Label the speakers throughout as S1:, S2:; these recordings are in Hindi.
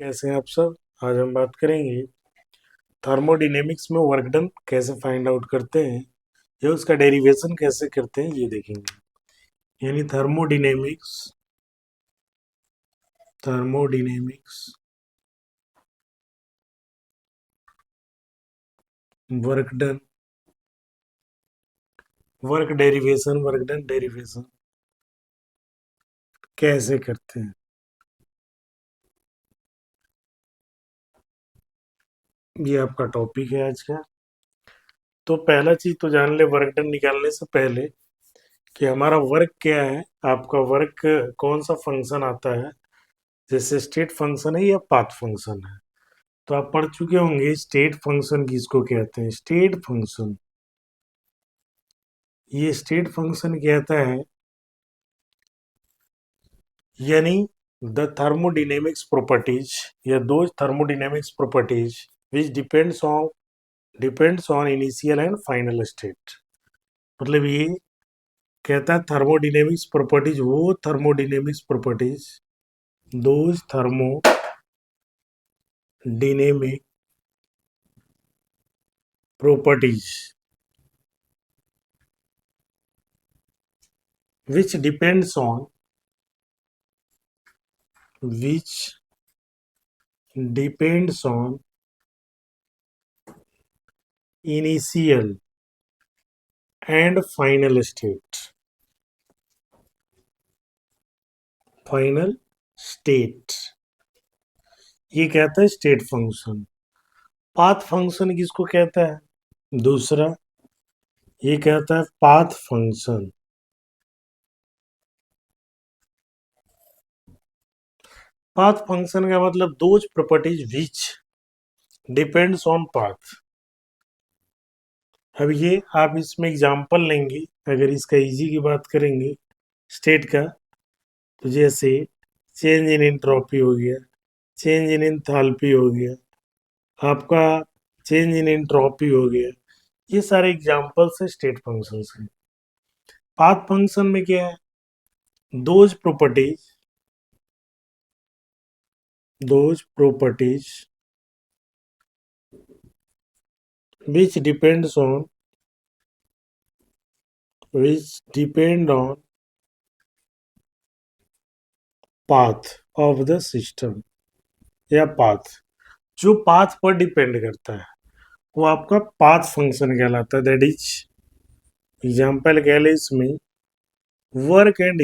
S1: कैसे हैं आप सब। आज हम बात करेंगे थर्मोडायनेमिक्स में वर्क डन कैसे फाइंड आउट करते हैं या उसका डेरिवेशन कैसे करते हैं ये देखेंगे। यानी thermodynamics work done work done derivation कैसे करते हैं, ये आपका टॉपिक है आज का। तो पहला चीज तो जान ले वर्क डन निकालने से पहले कि हमारा वर्क क्या है। आपका वर्क कौन सा फंक्शन आता है, जैसे स्टेट फंक्शन है या पाथ फंक्शन है। तो आप पढ़ चुके होंगे स्टेट फंक्शन किसको कहते हैं। स्टेट फंक्शन, ये स्टेट फंक्शन कहता है यानी द थर्मोडायनेमिक्स प्रॉपर्टीज या दो thermodynamics properties which depends on initial and final state. मतलब ये कहता है थर्मोडायनेमिक्स प्रॉपर्टीज, वो thermodynamics properties, those thermodynamic properties which depends on which depends on initial and final state। Final state ये कहता है स्टेट फंक्शन। पाथ फंक्शन किसको कहता है, दूसरा ये कहता है पाथ फंक्शन। पाथ फंक्शन का मतलब those properties which depends on path. अब ये आप इसमें एग्जांपल लेंगे, अगर इसका इजी की बात करेंगे स्टेट का, तो जैसे चेंज इन एंट्रोपी हो गया, चेंज इन एंथैल्पी हो गया, आपका चेंज इन एंट्रोपी हो गया, ये सारे एग्जांपल्स है स्टेट फंक्शंस के। पाथ फंक्शन में क्या है, those properties which depends on which depend on path of the system या पाथ, जो पाथ पर डिपेंड करता है वो आपका पाथ फंक्शन कहलाता है। दैट इज एग्जाम्पल कह ले इसमें वर्क एंड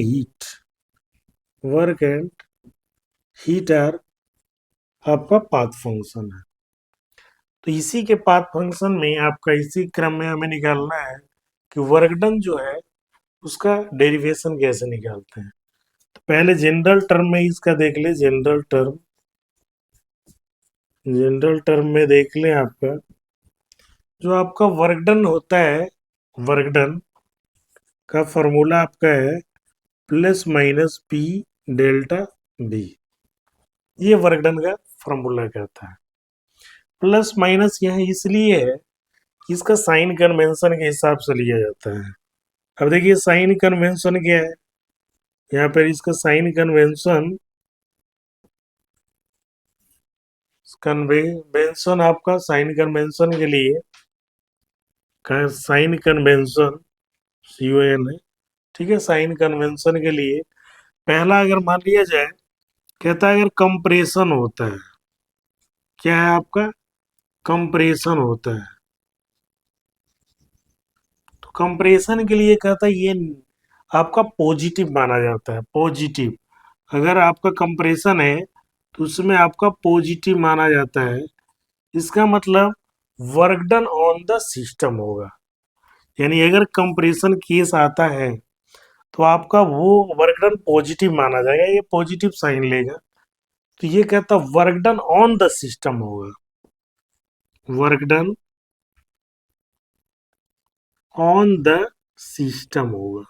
S1: हीट आर आपका पाथ फंक्शन है। तो इसी के पाथ फंक्शन में आपका इसी क्रम में हमें निकालना है कि वर्क डन जो है उसका डेरिवेशन कैसे निकालते हैं। तो पहले जनरल टर्म में इसका देख ले, जनरल टर्म में देख लें आपका जो आपका वर्क डन होता है, वर्क डन का फॉर्मूला आपका है plus minus P delta B. ये वर्क डन का फॉर्मूला कहता है। प्लस माइनस यहाँ इसलिए है कि इसका साइन कन्वेंशन के हिसाब से लिया जाता है। अब देखिए साइन कन्वेंशन क्या है, यहाँ पर इसका साइन कन्वेंशन आपका साइन कन्वेंशन के लिए साइन कन्वेंशन CON है, ठीक है। साइन कन्वेंशन के लिए पहला अगर मान लिया जाए, कहता है अगर कंप्रेशन होता है, क्या है आपका कंप्रेशन होता है, तो कंप्रेशन के लिए कहता है ये आपका पॉजिटिव माना जाता है। पॉजिटिव, अगर आपका कंप्रेशन है तो उसमें आपका पॉजिटिव माना जाता है। इसका मतलब work done on the system होगा। यानी अगर कंप्रेशन केस आता है तो आपका वो वर्क डन पॉजिटिव माना जाएगा, ये पॉजिटिव साइन लेगा। तो ये कहता work done on the system होगा, work done on the system होगा।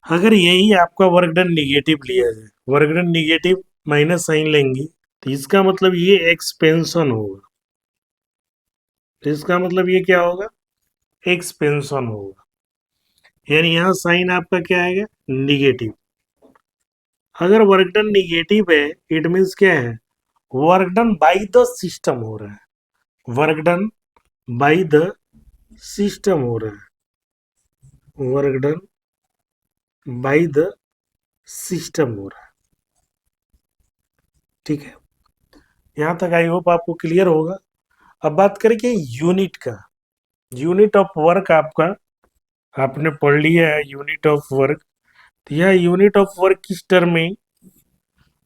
S1: अगर यही आपका वर्क डन निगेटिव लिया जाए, work done negative minus sign लेंगे, तो इसका मतलब ये एक्सपेंशन होगा। तो इसका मतलब ये क्या होगा, एक्सपेंशन होगा। यानी यहाँ साइन आपका क्या आएगा, निगेटिव। अगर वर्क डन निगेटिव है, इट मीन्स क्या है, work done by the system हो रहा है, work done by the system हो रहा है, work done by the system हो रहा है। ठीक है, यहां तक आई होप आपको क्लियर होगा। अब बात करें कि यूनिट का, यूनिट ऑफ वर्क आपका आपने पढ़ लिया है, यूनिट ऑफ वर्क। तो यह यूनिट ऑफ वर्क किस टर्म में,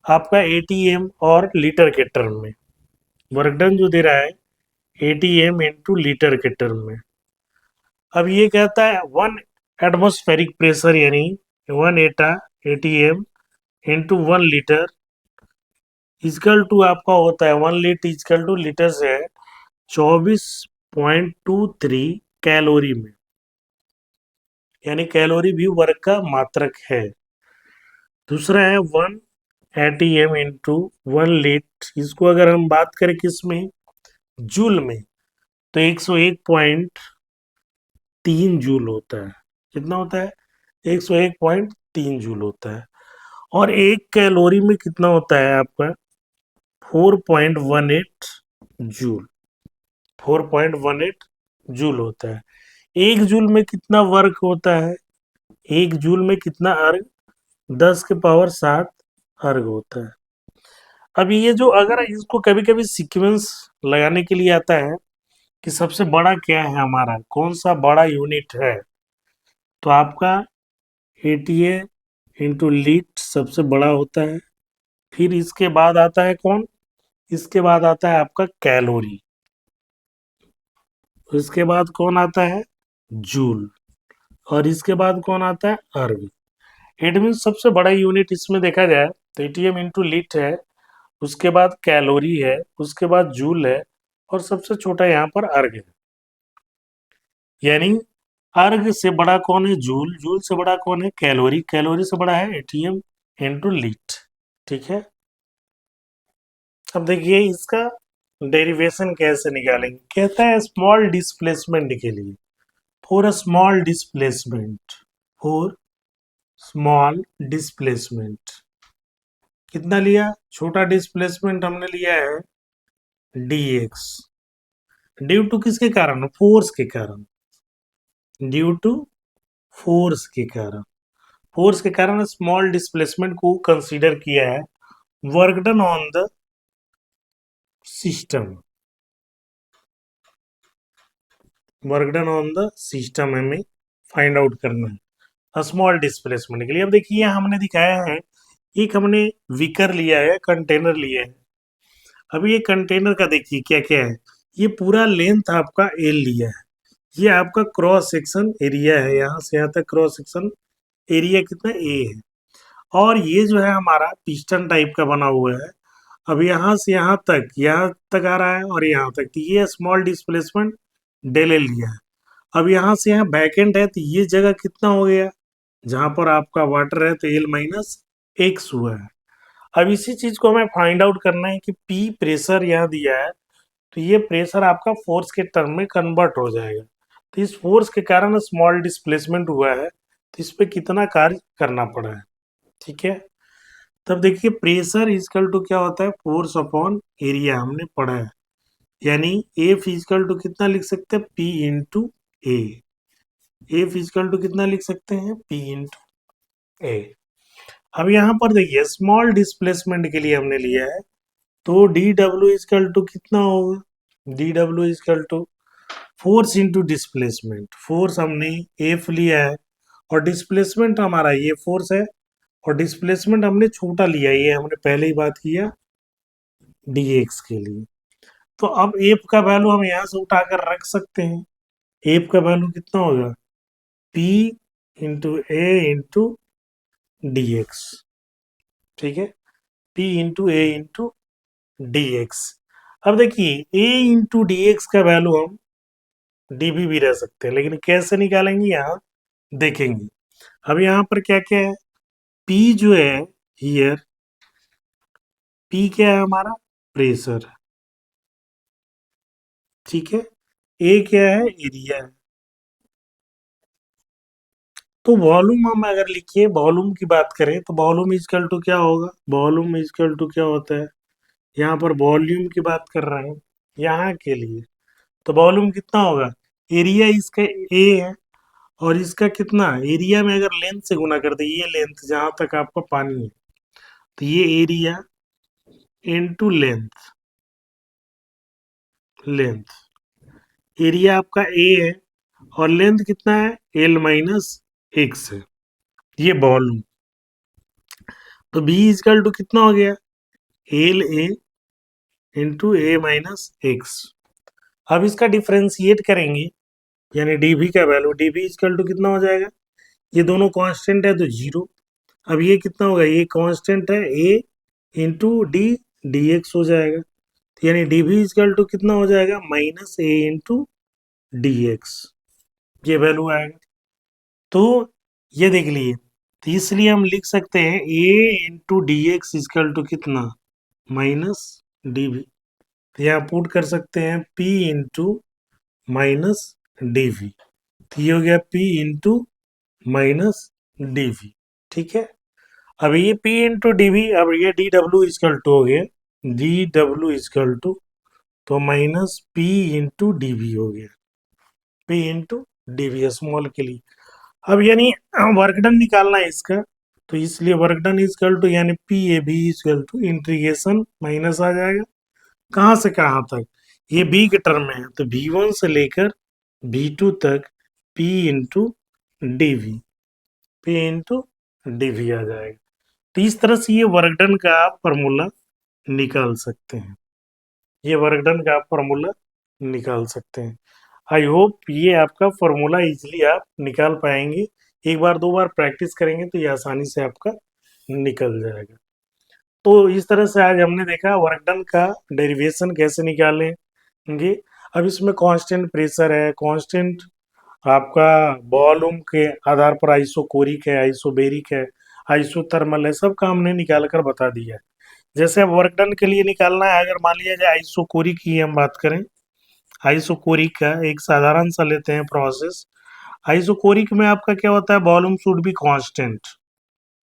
S1: आपका एटीएम और लीटर के टर्म में, वर्क डन जो दे रहा है एटीएम इंटू लीटर के टर्म में। अब ये कहता है वन एटमॉस्फेरिक प्रेशर, यानी 1 atm into 1 litre is equal to आपका होता है 1 लीटर इजकल टू लीटर से है 24.23 कैलोरी में, यानी कैलोरी भी वर्क का मात्रक है। दूसरा है 1 एटीएम इंटू 1 लीटर, इसको अगर हम बात करें किस में, जूल में, तो 101.3 जूल होता है। कितना होता है, 101.3 जूल होता है। और एक कैलोरी में कितना होता है आपका, 4.18 जूल, 4.18 जूल होता है। एक जूल में कितना वर्क होता है, एक जूल में कितना अर्ग, 10 के पावर 7 अर्ग होता है। अब ये जो, अगर इसको कभी कभी सीक्वेंस लगाने के लिए आता है कि सबसे बड़ा क्या है हमारा, कौन सा बड़ा यूनिट है, तो आपका एटीए इंटू लीट सबसे बड़ा होता है। फिर इसके बाद आता है कौन, इसके बाद आता है आपका कैलोरी, इसके बाद कौन आता है, जूल, और इसके बाद कौन आता है, अर्ग। इट मीन सबसे बड़ा यूनिट इसमें देखा जाए तो एटीएम इंटू लीट है, उसके बाद कैलोरी है, उसके बाद जूल है, और सबसे छोटा यहाँ पर अर्ग है। यानी अर्ग से बड़ा कौन है, जूल, जूल से बड़ा कौन है, कैलोरी, कैलोरी से बड़ा है एटीएम इंटू लीट। ठीक है, अब देखिए इसका डेरिवेशन कैसे निकालेंगे। कहता है स्मॉल डिस्प्लेसमेंट के लिए, for a small displacement, for small displacement कितना लिया, छोटा डिस्प्लेसमेंट हमने लिया है dx, ड्यू टू किसके कारण, फोर्स के कारण, ड्यू टू फोर्स के कारण, फोर्स के कारण स्मॉल डिस्प्लेसमेंट को कंसीडर किया है, work done on the system, work done on the system हमें फाइंड आउट करना है स्मॉल डिस्प्लेसमेंट के लिए। अब देखिए हमने दिखाया है, एक हमने विकर लिया है, कंटेनर लिया है। अभी ये कंटेनर का देखिए क्या क्या है, ये पूरा लेंथ आपका एल लिया है, ये आपका क्रॉस सेक्शन एरिया है, यहाँ से यहाँ तक क्रॉस सेक्शन एरिया कितना ए है, और ये जो है हमारा पिस्टन टाइप का बना हुआ है। अब यहाँ तक आ रहा है और यहाँ तक, तो ये स्मॉल डिस्प्लेसमेंट डेल एल लिया है। अब यहाँ से यहाँ बैकेंड है, तो ये जगह कितना हो गया, जहां पर आपका वाटर है तो एल माइनस एक्स हुआ है। अब इसी चीज को हमें फाइंड आउट करना है कि पी प्रेशर यहाँ दिया है, तो ये प्रेशर आपका फोर्स के टर्म में कन्वर्ट हो जाएगा। तो इस फोर्स के कारण स्मॉल डिस्प्लेसमेंट हुआ है, तो इस पे कितना कार्य करना पड़ा है। ठीक है, तब देखिए प्रेशर इजकल टू क्या होता है, फोर्स अपॉन एरिया हमने पढ़ा है, यानी एफ इजकल टू कितना लिख सकते हैं, P into A, F is equal to कितना लिख सकते हैं, पी इंटू ए। अब यहाँ पर देखिए स्मॉल डिस्प्लेसमेंट के लिए हमने लिया है, तो डी डब्ल्यू इजकल टू कितना होगा, D W is equal to force into displacement, force हमने एफ लिया है और डिस्प्लेसमेंट हमारा ये फोर्स है, और डिस्प्लेसमेंट हमने छोटा लिया है, ये हमने पहले ही बात किया dx के लिए। तो अब एफ का वैल्यू हम यहाँ से उठाकर रख सकते हैं, एफ का वैल्यू कितना होगा, p इंटू ए इंटू डी एक्स। ठीक है, p इंटू ए इंटू डी एक्स। अब देखिए a इंटू डी एक्स का वैल्यू हम dv भी रह सकते हैं, लेकिन कैसे निकालेंगे यहाँ देखेंगे। अब यहाँ पर क्या क्या है, p जो है हियर, p क्या है हमारा, प्रेशर, ठीक है, a क्या है, एरिया है, तो वॉल्यूम हम अगर लिखिए, वॉल्यूम की बात करें तो वॉल्यूम इजकल टू क्या होगा, वॉल्यूम इजकल टू क्या होता है, यहाँ पर वॉल्यूम की बात कर रहे हैं यहाँ के लिए, तो वॉल्यूम कितना होगा, एरिया इसका ए है और इसका कितना, एरिया में अगर लेंथ से गुना कर दे, ये लेंथ जहां तक आपका पानी है, तो ये area into length, length, area आपका ए है और लेंथ कितना है, एल माइनस एक्स है, ये वॉल्यूम। तो बी इजकल टू कितना हो गया, L A into A minus x. अब इसका डिफ्रेंशिएट करेंगे, यानी डीवी का वैल्यू, डीवी इजकल टू कितना हो जाएगा, ये दोनों कांस्टेंट है तो जीरो। अब ये कितना होगा, ये कांस्टेंट है ए इंटू डी, डी एक्स हो जाएगा, तो यानी डीवी इजकल टू कितना हो जाएगा, माइनस ए इंटू डी एक्स, ये वैल्यू आएगा। तो ये देख लिए, तो इसलिए हम लिख सकते हैं A into D X equal to कितना, माइनस डी वी। तो यहाँ पुट कर सकते हैं P into minus D V, तो ये हो गया P into minus D V. ठीक है, अब ये पी इंटू डी वी, अब ये डी डब्ल्यू इजकल टू हो गया डी डब्ल्यू इजकल टू, तो minus P into D V हो गया, P into D V small के लिए। अब यानी वर्क डन निकालना है इसका, तो इसलिए वर्क डन इजकल टू यानी P A B equal to integration minus आ जाएगा, कहाँ से कहाँ तक, ये बी के टर्म में है तो बी वन से लेकर बी टू तक P into D V, P into D V आ जाएगा। तो इस तरह से ये वर्क डन का आप फॉर्मूला निकाल सकते हैं, ये वर्क डन का आप फॉर्मूला निकाल सकते हैं। आई होप ये आपका फॉर्मूला इजीली आप निकाल पाएंगे, एक बार दो बार प्रैक्टिस करेंगे तो ये आसानी से आपका निकल जाएगा। तो इस तरह से आज हमने देखा वर्क डन का डेरिवेशन कैसे निकालेंगे। अब इसमें कांस्टेंट प्रेशर है, कांस्टेंट आपका वॉल्यूम के आधार पर आइसोकोरिक है, आइसोबेरिक है, आइसोथर्मल है, सब का हमने निकाल कर बता दिया है। जैसे अब वर्क डन के लिए निकालना है, अगर मान लिया जाए आइसोकोरिक की हम बात करें, आइसोकोरिक का एक साधारण सा लेते हैं प्रोसेस। आइसोकोरिक में आपका क्या होता है, volume should be constant,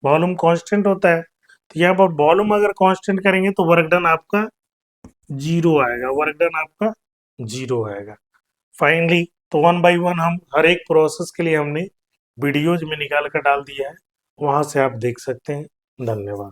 S1: volume constant होता है, तो यहाँ पर वॉल्यूम अगर कांस्टेंट करेंगे तो वर्क डन आपका जीरो आएगा, वर्क डन आपका जीरो आएगा। फाइनली तो वन बाय वन हम हर एक प्रोसेस के लिए हमने वीडियोज में निकाल कर डाल दिया है, वहां से आप देख सकते हैं। धन्यवाद।